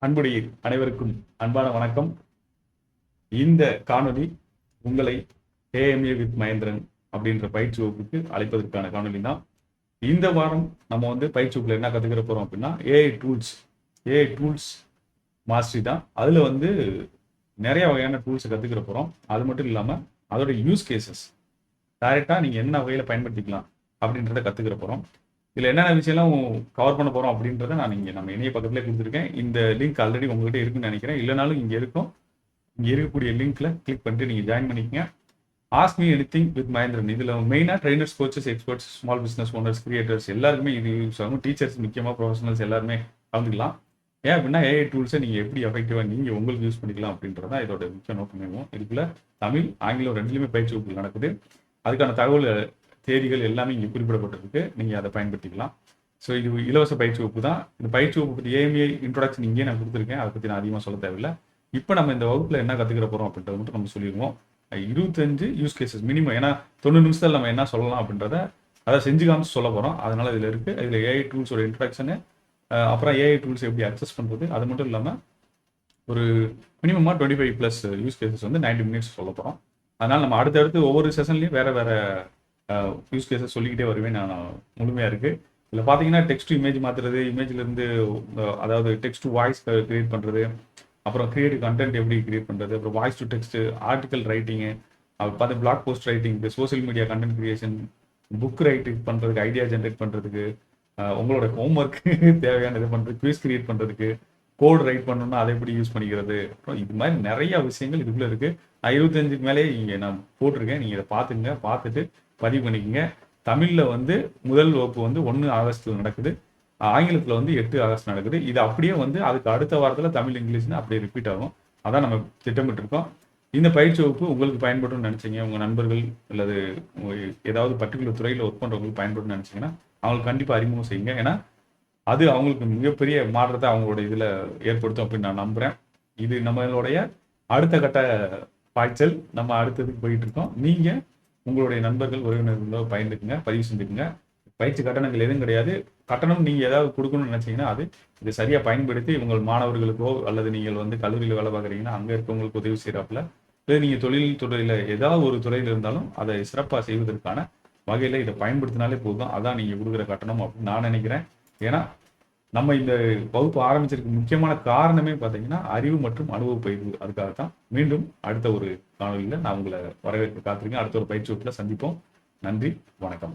அன்புடைய அனைவருக்கும் அன்பான வணக்கம். இந்த காணொலி உங்களை ஏஎம்ஏ வித் மகேந்திரன் அப்படின்ற பயிற்சி வகுப்புக்கு அழைப்பதற்கான காணொலி தான். இந்த வாரம் நம்ம வந்து பயிற்சி வகுப்புல என்ன கத்துக்கிற போறோம் அப்படின்னா ஏஐ டூல்ஸ் மாஸ்டரி தான். அதுல வந்து நிறைய வகையான டூல்ஸ் கத்துக்கிற போறோம். அது மட்டும் இல்லாம அதோட யூஸ் கேசஸ் டைரக்டா நீங்க என்ன வகையில பயன்படுத்திக்கலாம் அப்படின்றத கத்துக்கிற போறோம். இதுல என்னென்ன விஷயம்லாம் கவர் பண்ண போறோம் அப்படின்றத நான் இங்க நம்ம இணைய பக்கத்துல கொடுத்துருக்கேன். இந்த லிங்க் ஆல்ரெடி உங்ககிட்ட இருக்குன்னு நினைக்கிறேன். இல்லைனாலும் இங்க இருக்கும். இங்க இருக்கக்கூடிய லிங்க்ல கிளிக் பண்ணிட்டு நீங்க ஜாயின் பண்ணிக்கங்க. Ask me anything with Mahendran. இதுல மெயினா trainers, coaches, experts, small business owners, creators எல்லாருமே இது யூஸ் ஆகும். டீச்சர்ஸ், முக்கியமா ப்ரொஃபஷனல்ஸ் எல்லாருமே கலந்துக்கலாம். ஏன் அப்படின்னா ஏஐ டூல்ஸை நீங்க எப்படி எஃபெக்டிவா நீங்க உங்களுக்கு யூஸ் பண்ணிக்கலாம் அப்படின்றதான் இதோட முக்கிய நோக்கமாகும். இதுக்குள்ள தமிழ், ஆங்கிலம் ரெண்டுலையுமே பயிற்சி வகுப்புகள் நடக்குது. அதுக்கான தகவல் தேதிகள் எல்லாமே இங்கே குறிப்பிடப்பட்டிருக்கு. நீங்கள் அதை பயன்படுத்திக்கலாம். ஸோ இது இலவச பயிற்சி வகுப்பு தான். இந்த பயிற்சி வகுப்பு பற்றி ஏஎம்ஏ இன்ட்ரோடக்ஷன் இங்கே நான் கொடுத்துருக்கேன். அதை பற்றி நான் அதிகமாக சொல்ல தேவையில்லை. இப்போ நம்ம இந்த வகுப்பில் என்ன கற்றுக்கிற போகிறோம் அப்படின்றத மட்டும் நம்ம சொல்லிடுவோம். 25 யூஸ் கேசஸ் மினிமம். ஏன்னா 90 நிமிஷத்தில் நம்ம என்ன சொல்லலாம் அப்படின்றத அதை செஞ்சு காமிச்சு சொல்ல போகிறோம். அதனால இதில் இருக்குது. இதில் ஏஐ டூல்ஸோட இன்ட்ரடக்ஷனு, அப்புறம் ஏஐ டூல்ஸ் எப்படி அக்சஸ் பண்ணுறது, அது மட்டும் இல்லாமல் ஒரு மினிமமாக 25+ யூஸ் கேசஸ் வந்து 90 மினிட்ஸ் சொல்ல போகிறோம். அதனால் நம்ம அடுத்தடுத்து ஒவ்வொரு செஷன்லையும் வேறு வேறு யூஸ் கேஸஸ் சொல்லிக்கிட்டே வருவேன். நான் முழுமையாக இருக்குது. இதில் பார்த்தீங்கன்னா டெக்ஸ்ட் டு இமேஜ் மாற்றுறது, இமேஜ்லேருந்து அதாவது டெக்ஸ்ட் டு வாய்ஸ் கிரியேட் பண்ணுறது, அப்புறம் கிரியேட்டிவ் கண்டென்ட் எப்படி கிரியேட் பண்ணுறது, அப்புறம் voice to text, article writing, அப்புறம் பார்த்து blog post writing, social media content creation, book writing பண்ணுறதுக்கு, ஐடியா ஜென்ரேட் பண்ணுறதுக்கு, உங்களோட ஹோம்ஒர்க்கு தேவையான இது பண்ணுறது, குவிஸ் கிரியேட் பண்ணுறதுக்கு, கோட் ரைட் பண்ணணும்னா அதை எப்படி யூஸ் பண்ணிக்கிறது, அப்புறம் இது மாதிரி நிறைய விஷயங்கள் இதுக்குள்ளே இருக்குது. நான் 25க்கு மேலே இங்கே நான் போட்டிருக்கேன். நீங்கள் இதை பார்த்துட்டு பதிவு பண்ணிக்கோங்க. தமிழில் வந்து முதல் வகுப்பு வந்து 1 ஆகஸ்ட்டில் நடக்குது. ஆங்கிலத்தில் வந்து 8 ஆகஸ்ட் நடக்குது. இது அப்படியே வந்து அதுக்கு அடுத்த வாரத்தில் தமிழ், இங்கிலீஷ்னு அப்படியே ரிப்பீட் ஆகும். அதான் நம்ம திட்டமிட்டிருக்கோம். இந்த பயிற்சி வகுப்பு உங்களுக்கு பயன்படும்னு நினச்சிங்க, உங்கள் நண்பர்கள் அல்லது ஏதாவது பர்டிகுலர் துறையில் ஒர்க் பண்ணுறவங்களுக்கு பயன்படும்னு நினச்சிங்கன்னா அவங்களுக்கு கண்டிப்பாக அறிமுகம் செய்யுங்க. ஏன்னா அது அவங்களுக்கு மிகப்பெரிய மாற்றத்தை அவங்களோட இதில் ஏற்படுத்தும் அப்படின்னு நான் நம்புகிறேன். இது நம்மளுடைய அடுத்த கட்ட பாய்ச்சல். நம்ம அடுத்ததுக்கு போயிட்டு இருக்கோம். நீங்கள் உங்களுடைய நண்பர்கள், உறவினர்களோ பயந்துக்குங்க, பதிவு செஞ்சுக்குங்க. பயிற்சி கட்டணங்கள் எதுவும் கிடையாது. கட்டணம் நீங்கள் ஏதாவது கொடுக்கணும்னு நினச்சிங்கன்னா அது இதை சரியாக பயன்படுத்தி உங்கள் மாணவர்களுக்கோ அல்லது நீங்கள் வந்து கல்லூரியில் வேலை பார்க்குறீங்கன்னா அங்கே இருக்கவங்களுக்கு உதவி செய்கிறாப்புல, இல்லை நீங்கள் தொழில் துறையில் ஏதாவது ஒரு துறையில் இருந்தாலும் அதை சிறப்பாக செய்வதற்கான வகையில் இதை பயன்படுத்தினாலே போதும். அதான் நீங்கள் கொடுக்குற கட்டணம் அப்படின்னு நான் நினைக்கிறேன். ஏன்னா நம்ம இந்த வகுப்பு ஆரம்பிச்சிருக்க முக்கியமான காரணமே பார்த்தீங்கன்னா அறிவு மற்றும் அனுபவ பயிர்வு. அதுக்காகத்தான். மீண்டும் அடுத்த ஒரு காணொலியில் நான் உங்களை வரவேற்க காத்திருக்கேன். அடுத்த ஒரு பயிற்சி வகுப்பில் சந்திப்போம். நன்றி, வணக்கம்.